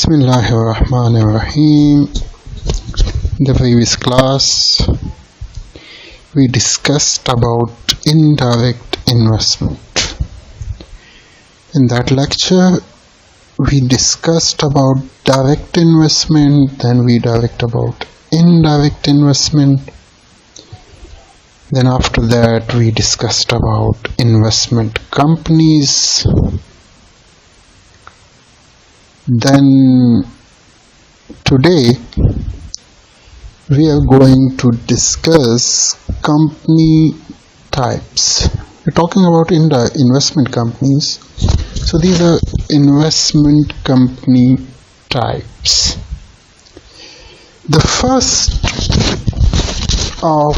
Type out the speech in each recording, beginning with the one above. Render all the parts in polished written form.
Bismillahirrahmanirrahim. In the previous class, we discussed about indirect investment. In that lecture, we discussed about direct investment, then we discussed about indirect investment. Then after that, we discussed about investment companies. Then today we are going to discuss company types. We're talking about investment companies. So these are investment company types. The first of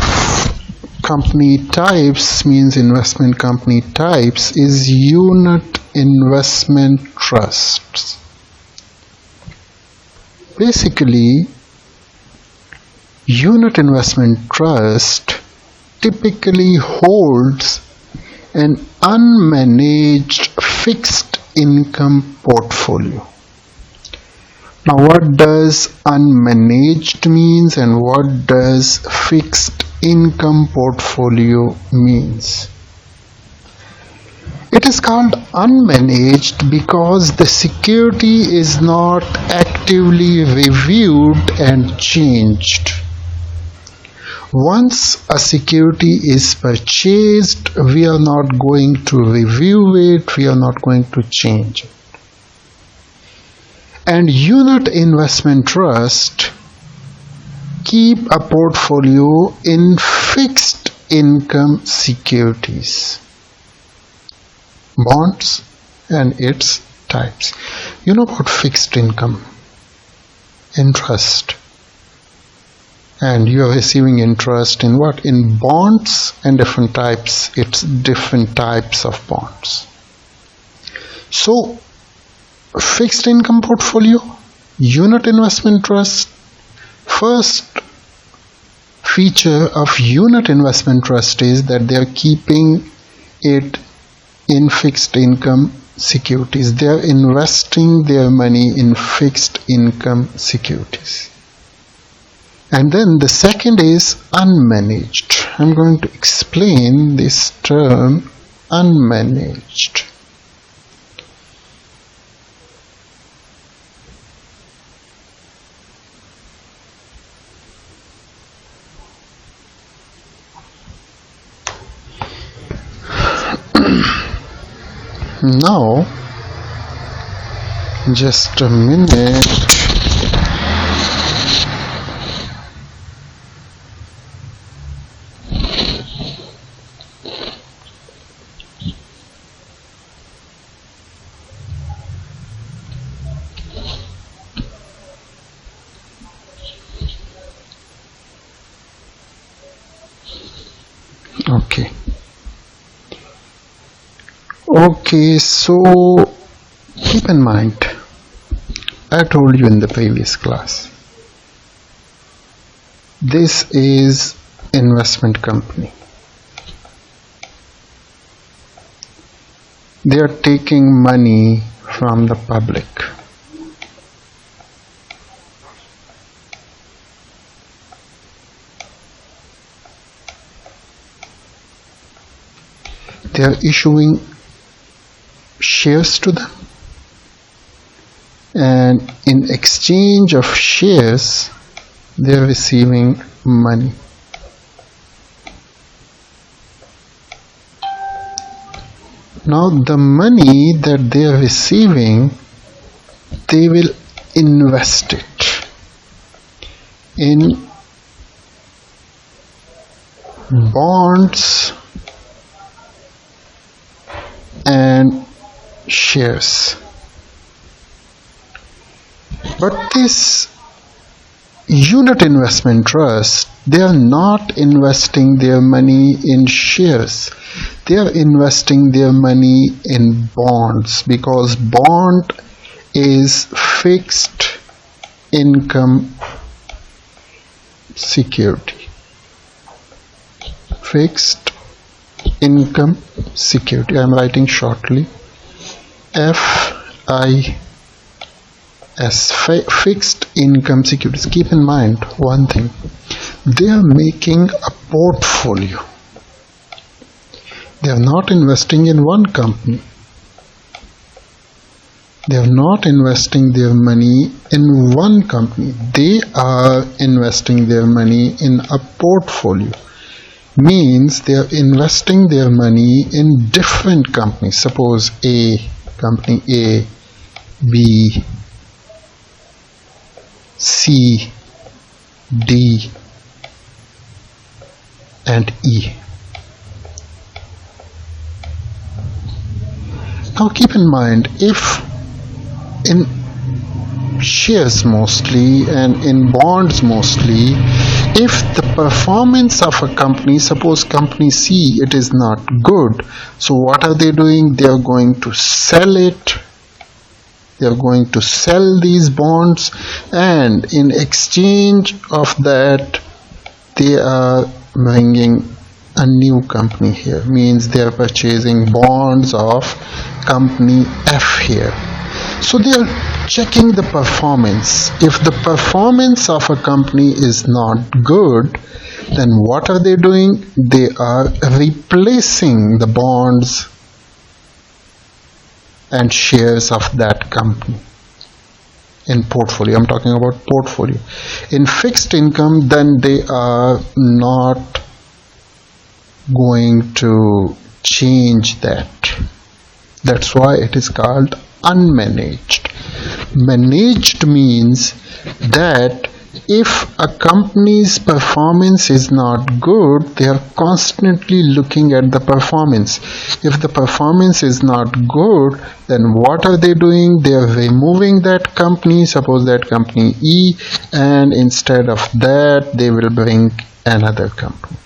company types means investment company types is unit investment trusts. Basically, unit investment trust typically holds an unmanaged fixed income portfolio. Now, what does unmanaged means and what does fixed income portfolio means? It is called unmanaged because the security is not actively reviewed and changed. Once a security is purchased, we are not going to review it, we are not going to change it. And unit investment trust keep a portfolio in fixed income securities, bonds and its types. You know about fixed income, interest, and you are receiving interest in what? In bonds and different types. It's different types of bonds. So fixed income portfolio, unit investment trust. First feature of unit investment trust is that they are keeping it in fixed income securities. They are investing their money in fixed income securities. And then the second is unmanaged. I'm going to explain this term unmanaged. Now, just a minute. Okay, so keep in mind, I told you in the previous class, this is investment company. They are taking money from the public. They are issuing shares to them, and in exchange of shares they are receiving money. Now the money that they are receiving, they will invest it in bonds and shares. But this unit investment trust, they are not investing their money in shares. They are investing their money in bonds, because bond is fixed income security. Fixed income security. I am writing shortly. FIX as fixed income securities. Keep in mind one thing, they are making a portfolio. They are not investing in one company. They are not investing their money in one company. They are investing their money in a portfolio. Means they are investing their money in different companies. Suppose company A, B, C, D, and E. Now keep in mind, if in shares mostly and in bonds mostly, if the performance of a company, suppose company C, it is not good, so what are they doing? They are going to sell it. They are going to sell these bonds, and in exchange of that they are bringing a new company here. Means they are purchasing bonds of company F here. So they are checking the performance. If the performance of a company is not good, then what are they doing? They are replacing the bonds and shares of that company in portfolio. I'm talking about portfolio. In fixed income, then they are not going to change that. That's why it is called unmanaged. Managed means that if a company's performance is not good, they are constantly looking at the performance. If the performance is not good, then what are they doing? They are removing that company, suppose that company E, and instead of that they will bring another company.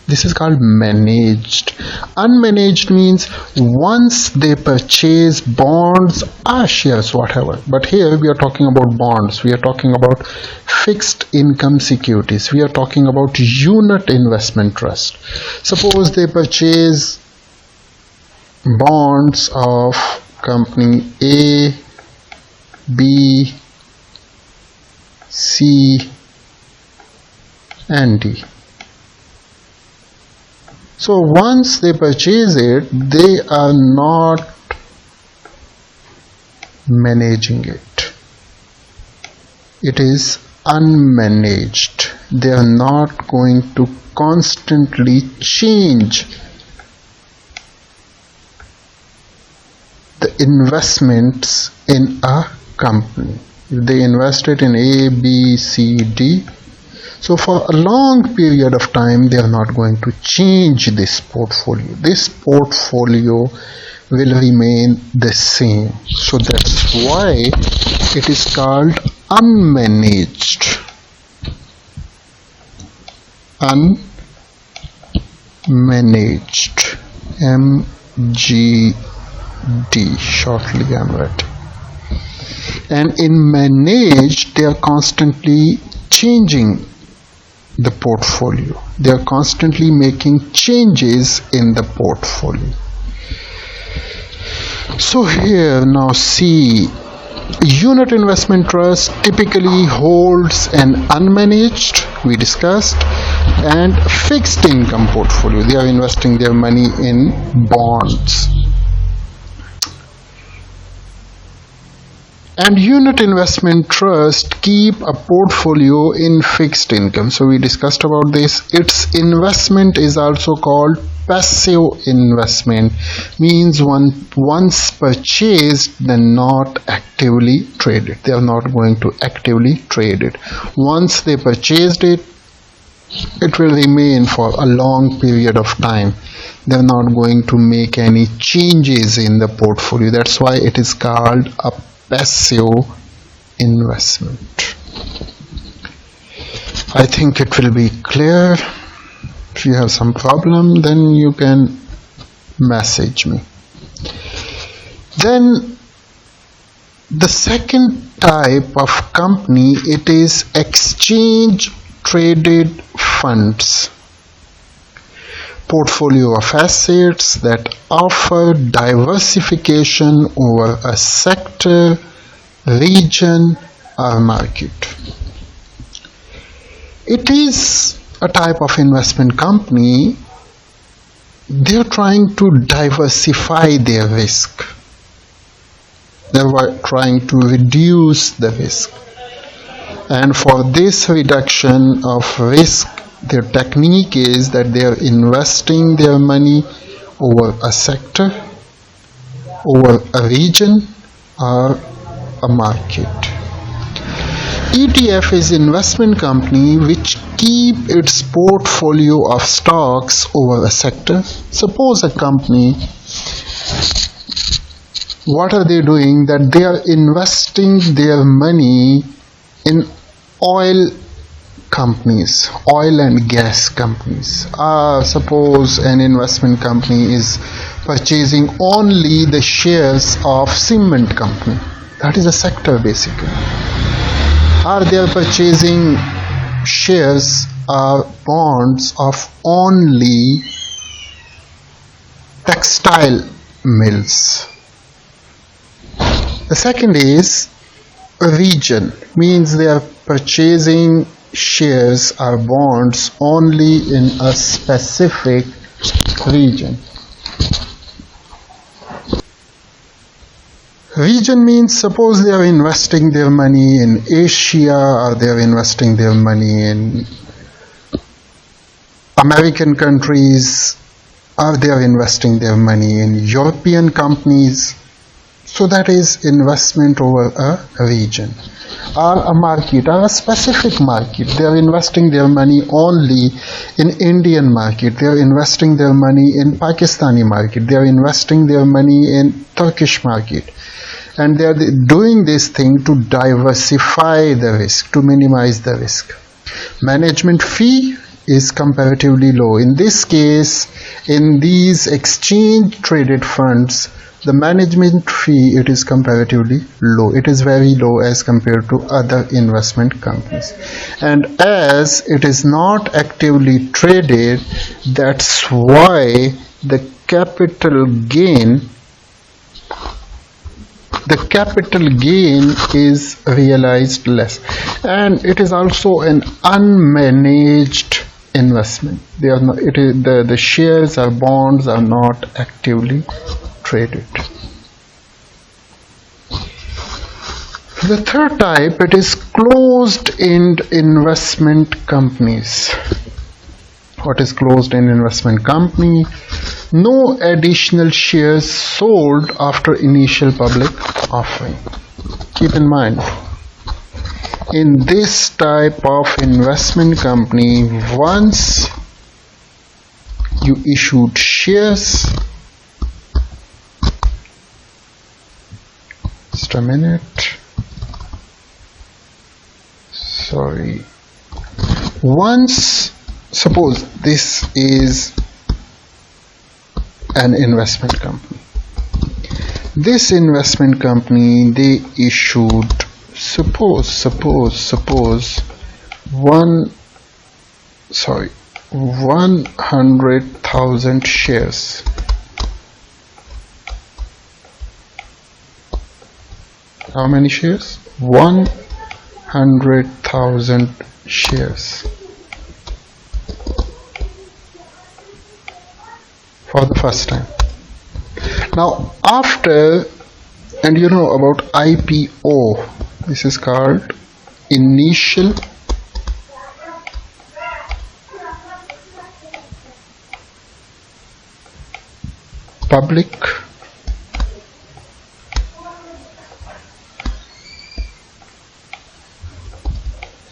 This is called managed. Unmanaged means once they purchase bonds or shares, whatever. But here we are talking about bonds. We are talking about fixed income securities. We are talking about unit investment trust. Suppose they purchase bonds of company A, B, C, and D. So once they purchase it, they are not managing it. It is unmanaged. They are not going to constantly change the investments in a company. If they invested in A, B, C, D, so for a long period of time, they are not going to change this portfolio. This portfolio will remain the same. So that's why it is called unmanaged. Unmanaged. MGD. Shortly I'm writing. And in managed, they are constantly changing the portfolio. They are constantly making changes in the portfolio. So here now see, unit investment trust typically holds an unmanaged, we discussed, and fixed income portfolio. They are investing their money in bonds. And unit investment trust keep a portfolio in fixed income. So we discussed about this. Its investment is also called passive investment. Means once purchased, then not actively traded. They are not going to actively trade it. Once they purchased it, it will remain for a long period of time. They are not going to make any changes in the portfolio. That's why it is called a passive investment. I think it will be clear. If you have some problem, then you can message me. Then the second type of company, it is exchange traded funds. Portfolio of assets that offer diversification over a sector region, or market. It is a type of investment company. They are trying to diversify their risk. They were trying to reduce the risk. And for this reduction of risk, their technique is that they are investing their money over a sector, over a region, or a market. ETF is an investment company which keep its portfolio of stocks over a sector. Suppose a company, what are they doing? That they are investing their money in oil companies, oil and gas companies. Suppose an investment company is purchasing only the shares of cement company. That is a sector basically. Or they are purchasing shares or bonds of only textile mills. The second is a region, means they are purchasing shares or bonds only in a specific region. Region means suppose they are investing their money in Asia, or they are investing their money in American countries, or they are investing their money in European companies. So that is investment over a region. Or a market, or a specific market. They are investing their money only in Indian market. They are investing their money in Pakistani market. They are investing their money in Turkish market. And they are doing this thing to diversify the risk, to minimize the risk. Management fee is comparatively low. In this case, in these exchange traded funds, the management fee, it is comparatively low. It is very low as compared to other investment companies. And as it is not actively traded, that's why the capital gain is realized less, and it is also an unmanaged investment. They are not, the shares or bonds are not actively traded. The third type, it is closed-end investment companies. What is closed-end investment company? No additional shares sold after initial public offering. Keep in mind, in this type of investment company, once you issued shares, just a minute, sorry, once, suppose this is an investment company. This investment company, they issued, suppose 100,000 shares. How many shares? 100,000 shares. For the first time. Now after, and you know about IPO, this is called initial public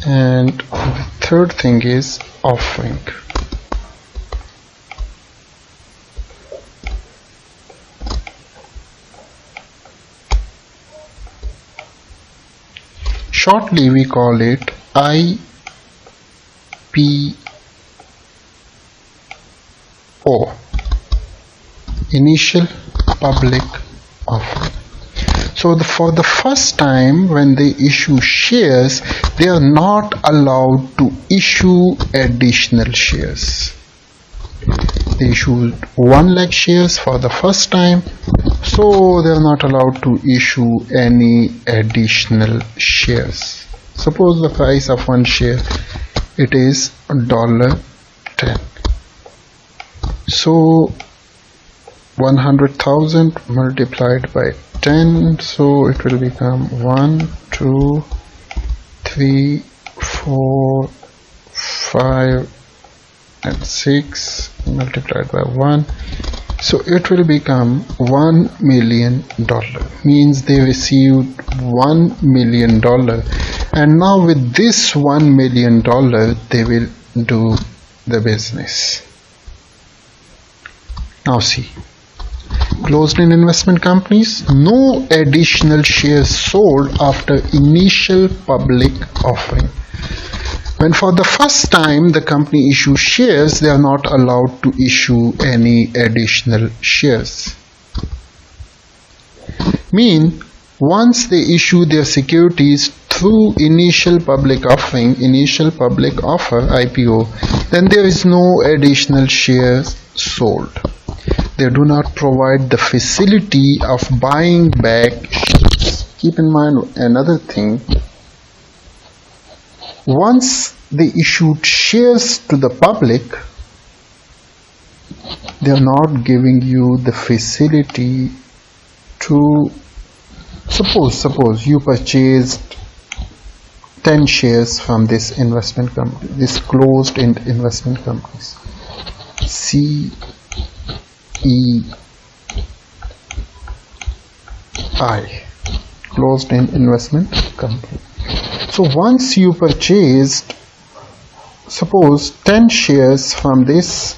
and the third thing is offering. Shortly we call it IPO, initial public offering. So for the first time when they issue shares, they are not allowed to issue additional shares. they issued 1 lakh shares for the first time, so they are not allowed to issue any additional shares. Suppose the price of one share, it is $10. So 100,000 multiplied by 10, so it will become 1, 2, 3, 4, 5 and 6 multiplied by 1, so it will become $1 million. Means they received $1 million, and now with this $1 million they will do the business. Now see, closed-end investment companies, no additional shares sold after initial public offering. When for the first time the company issues shares, they are not allowed to issue any additional shares. Mean, once they issue their securities through initial public offering, initial public offer, IPO, then there is no additional shares sold. They do not provide the facility of buying back shares. Keep in mind another thing. Once they issued shares to the public, they are not giving you the facility to, suppose you purchased 10 shares from this investment company, this closed-end investment companies, CEI. Closed-end investment company. So once you purchased, suppose 10 shares from this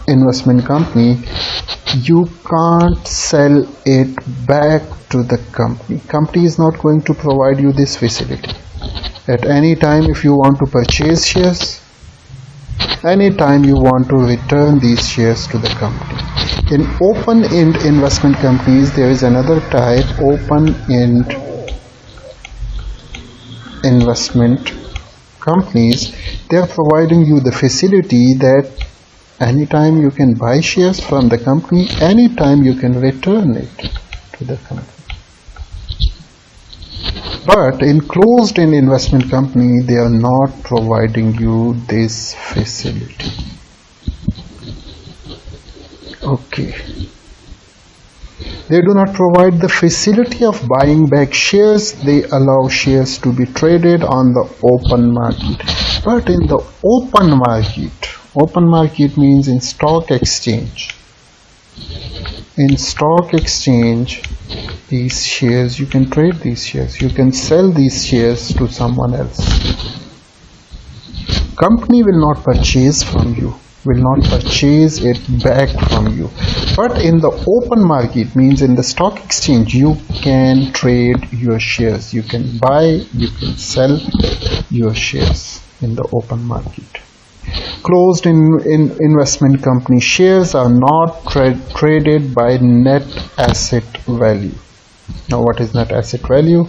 investment company, you can't sell it back to the company. Company is not going to provide you this facility. At any time if you want to purchase shares, anytime you want to return these shares to the company. In open-end investment companies, there is another type, open-end investment companies. They are providing you the facility that anytime you can buy shares from the company, anytime you can return it to the company. But in closed-end investment company, they are not providing you this facility. Okay. They do not provide the facility of buying back shares. They allow shares to be traded on the open market. But in the open market means in stock exchange. In stock exchange, these shares, you can trade these shares. You can sell these shares to someone else. Company will not purchase from you, will not purchase it back from you. But in the open market means in the stock exchange, you can trade your shares. You can buy, you can sell your shares in the open market. Closed in investment company shares are not traded by net asset value. Now what is net asset value?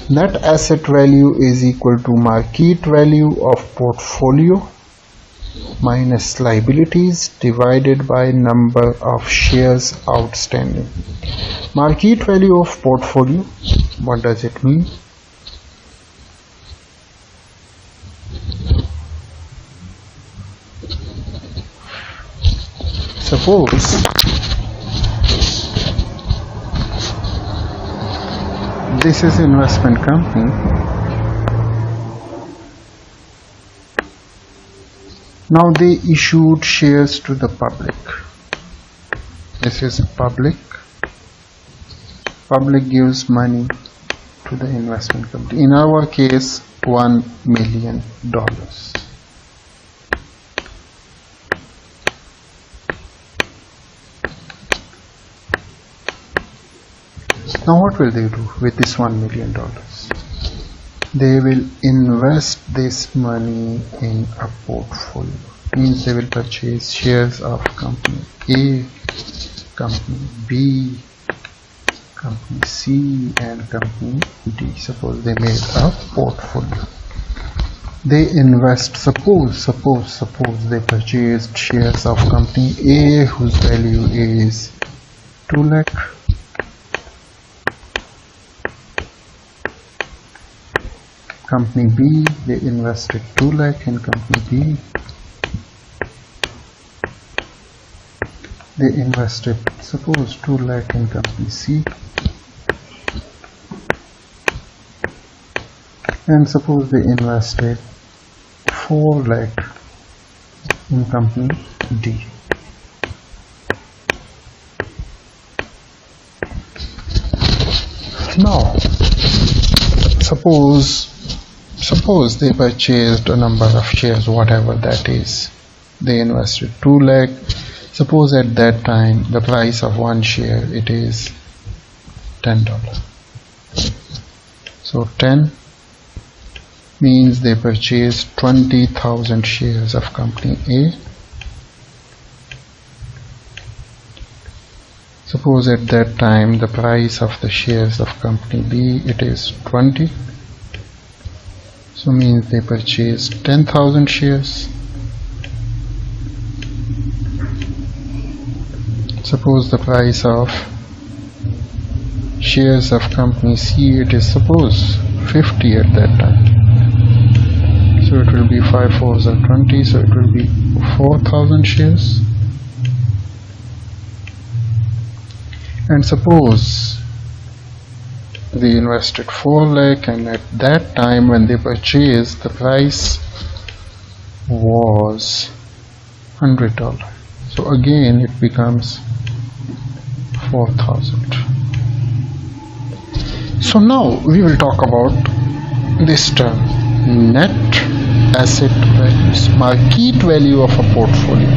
Net asset value is equal to market value of portfolio minus liabilities divided by number of shares outstanding. Market value of portfolio, what does it mean? Suppose this is investment company. Now they issued shares to the public. This is public. Public gives money to the investment company. In our case, $1 million. Now what will they do with this $1 million? They will invest this money in a portfolio. Means they will purchase shares of company A, company B, company C and company D. Suppose they made a portfolio. they invest, suppose they purchased shares of company A whose value is 2 lakh. Company B, they invested 2 lakh in company B. They invested, suppose, 2 lakh in company C. And suppose they invested 4 lakh in company D. Now, suppose they purchased a number of shares, whatever that is. They invested 2 lakh. Suppose at that time the price of one share, it is $10. So 10 means they purchased 20,000 shares of company A. Suppose at that time the price of the shares of company B, it is 20. So means they purchased 10,000 shares. Suppose the price of shares of company C, it is suppose 50 at that time. So it will be 5 fours are 20, so it will be 4,000 shares. And suppose they invested 4 lakh, and at that time when they purchased, the price was $100. So again it becomes 4,000. So now we will talk about this term, net asset values, market value of a portfolio.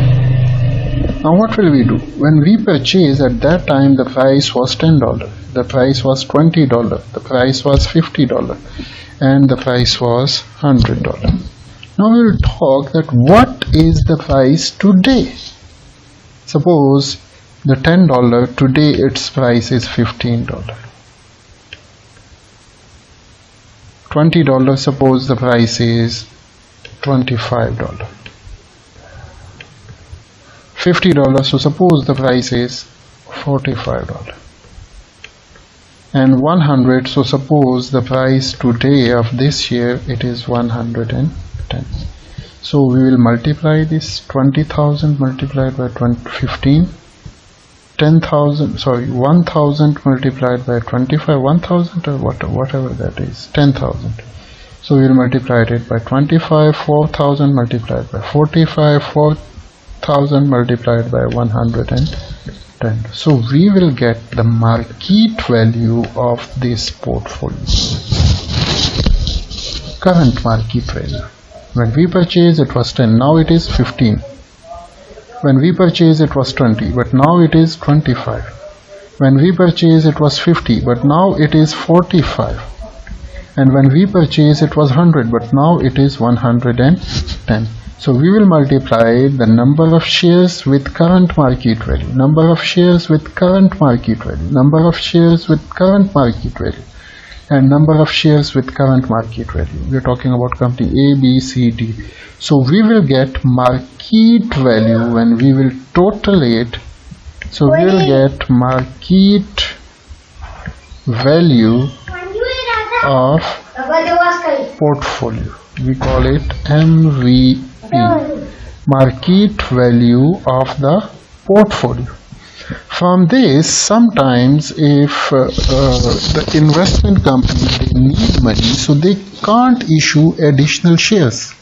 Now what will we do? When we purchase, at that time the price was $10, the price was $20, the price was $50, and the price was $100. Now we will talk that what is the price today. Suppose the $10, today its price is $15. $20, suppose the price is $25. $50, so suppose the price is $45. And 100, so suppose the price today of this year, it is 110. So we will multiply this 20,000 multiplied by 15, 10,000, sorry, 1,000 multiplied by 25, 1,000 or whatever that is, 10,000. So we will multiply it by 25, 4,000 multiplied by 45, 4,000 multiplied by 110. So we will get the market value of this portfolio. Current market value. When we purchased it was 10, now it is 15. When we purchased it was 20, but now it is 25. When we purchased it was 50, but now it is 45. And when we purchased it was 100, but now it is 110. So we will multiply the number of shares with current market value, number of shares with current market value, number of shares with current market value, and number of shares with current market value. We are talking about company A, B, C, D. So we will get market value when we will total it. So we will get market value of portfolio. We call it MVP. Market value of the portfolio. From this, sometimes if the investment company, they need money, so they can't issue additional shares.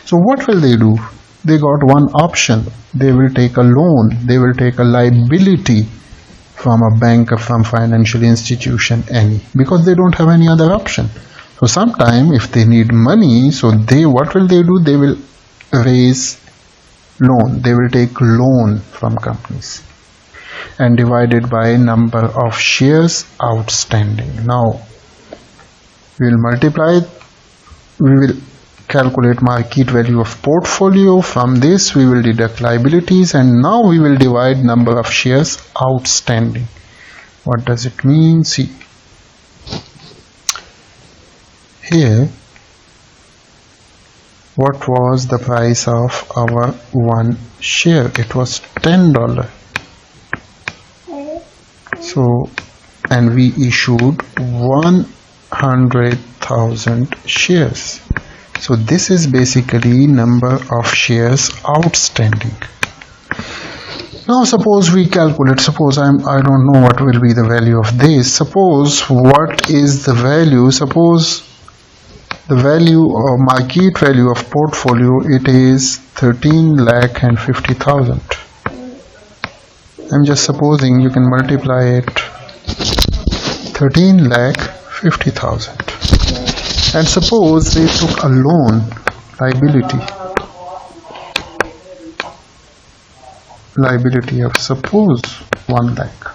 So what will they do? They got one option. They will take a loan, they will take a liability from a bank or from financial institution, any, because they don't have any other option. So sometime if they need money, so what will they do? They will raise loan, they will take loan from companies and divide it by number of shares outstanding. Now we will multiply, we will calculate market value of portfolio. From this we will deduct liabilities, and now we will divide number of shares outstanding. What does it mean? See, here what was the price of our one share? It was $10. So, and we issued 100,000 shares. So this is basically number of shares outstanding. Now suppose we calculate, suppose I don't know what will be the value of this. Suppose what is the value, suppose the value or market value of portfolio, it is 13,50,000. I'm just supposing, you can multiply it, 13,50,000. And suppose they took a loan, liability of suppose 1 lakh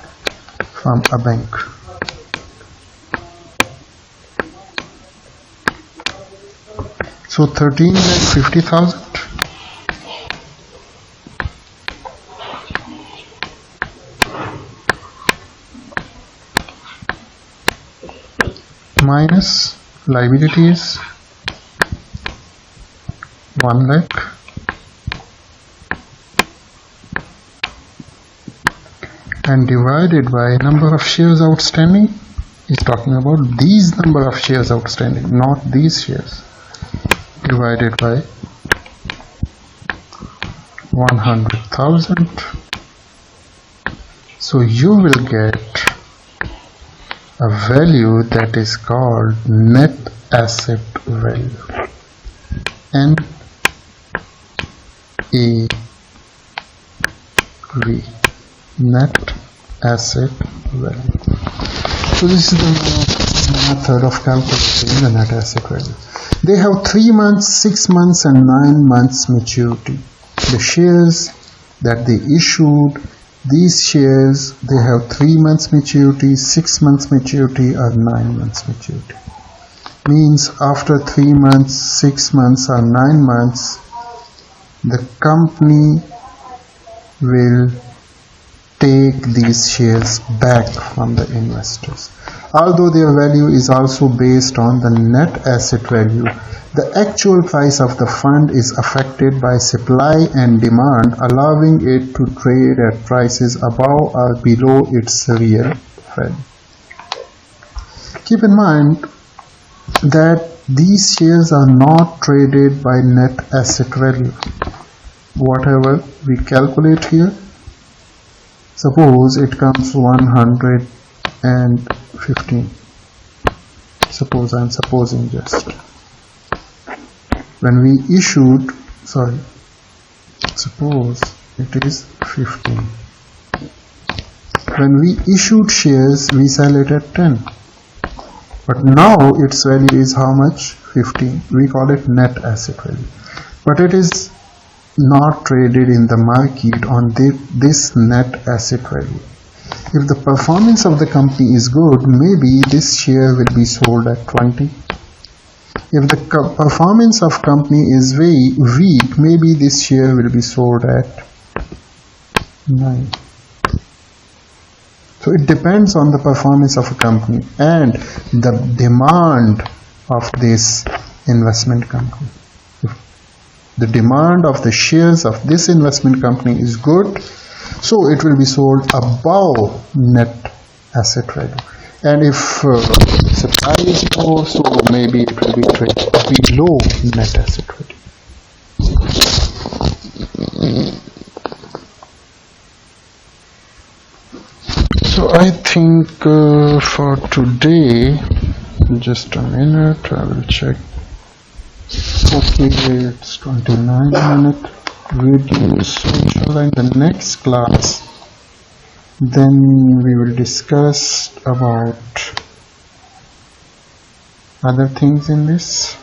from a bank. So 13,50,000 minus liabilities 1 lakh and divided by number of shares outstanding. Is talking about these number of shares outstanding, not these shares, divided by 100,000. So you will get a value that is called net asset value, NAV, net asset value. So this is the method of calculating the net asset value. They have 3 months, 6 months and 9 months maturity. The shares that they issued, these shares, they have 3 months maturity, 6 months maturity or 9 months maturity. Means after 3 months, 6 months or 9 months, the company will take these shares back from the investors. Although their value is also based on the net asset value, the actual price of the fund is affected by supply and demand, allowing it to trade at prices above or below its real value. Keep in mind that these shares are not traded by net asset value. Whatever we calculate here, suppose it comes 115. Suppose I'm supposing just. When we issued, suppose it is 15. When we issued shares, we sell it at 10. But now its value is how much? 15. We call it net asset value. But it is not traded in the market on this net asset value. If the performance of the company is good, maybe this share will be sold at 20. If the performance of company is very weak, maybe this share will be sold at 9. So it depends on the performance of a company and the demand of this investment company. If the demand of the shares of this investment company is good, so it will be sold above net asset value. And if supply is low, so maybe it will be traded below net asset value. So I think for today, just a minute, I will check. Okay, it's 29-minute video. So in the next class, then we will discuss about other things in this.